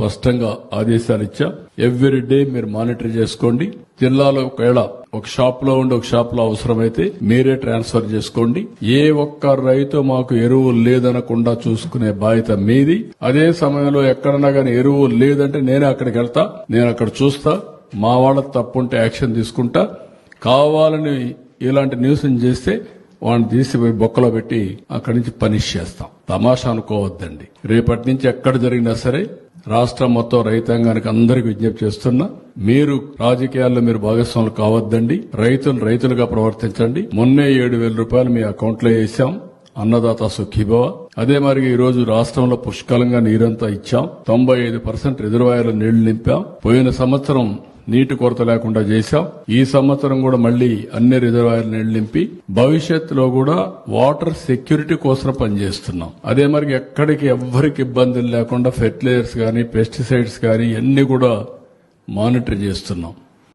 స్పష్టంగా ఆదేశాలు ఇచ్చాం. ఎవ్రీ డే మీరు మానిటర్ చేసుకోండి. జిల్లాలో ఒకవేళ ఒక షాప్ లో ఉండి ఒక షాప్ లో అవసరమైతే మీరే ట్రాన్స్ఫర్ చేసుకోండి. ఏ ఒక్క రైతు మాకు ఎరువు లేదనకుండా చూసుకునే బాధ్యత మీది. అదే సమయంలో ఎక్కడన్నా గానీ ఎరువు లేదంటే నేనే అక్కడికి వెళ్తా, నేను అక్కడ చూస్తా. మా వాళ్ళ తప్పుంటే యాక్షన్ తీసుకుంటా. కావాలని ఇలాంటి న్యూస్ చేస్తే వాడిని తీసిపోయి బొక్కలో పెట్టి అక్కడి నుంచి పనిష్ చేస్తాం. తమాషా అనుకోవద్దండి. రేపటి నుంచి ఎక్కడ జరిగినా సరే రాష్ట్రం మొత్తం రైతాంగానికి అందరికీ విజ్ఞప్తి చేస్తున్నా, మీరు రాజకీయాల్లో మీరు భాగస్వాములు కావద్దండి. రైతులుగా ప్రవర్తించండి. మొన్నే 7,000 రూపాయలు మీ అకౌంట్ లో వేసాం. అన్నదాత సుఖీభవ. అదే మరి ఈ రోజు రాష్ట్రంలో పుష్కలంగా నీరంతా ఇచ్చాం. 95% రిజర్వాయర్ల నీళ్లు నింపాం. పోయిన సంవత్సరం నీటి కొరత లేకుండా చేశాం. ఈ సంవత్సరం కూడా మళ్లీ అన్ని రిజర్వాయర్ల నీళ్లు నింపి భవిష్యత్తులో కూడా వాటర్ సెక్యూరిటీ కోసం పనిచేస్తున్నాం. అదే మరి ఎక్కడికి ఎవ్వరికి ఇబ్బందులు లేకుండా ఫెర్టిలైజర్స్ గానీ పెస్టిసైడ్స్ గానీ అన్ని కూడా మానిటర్ చేస్తున్నాం.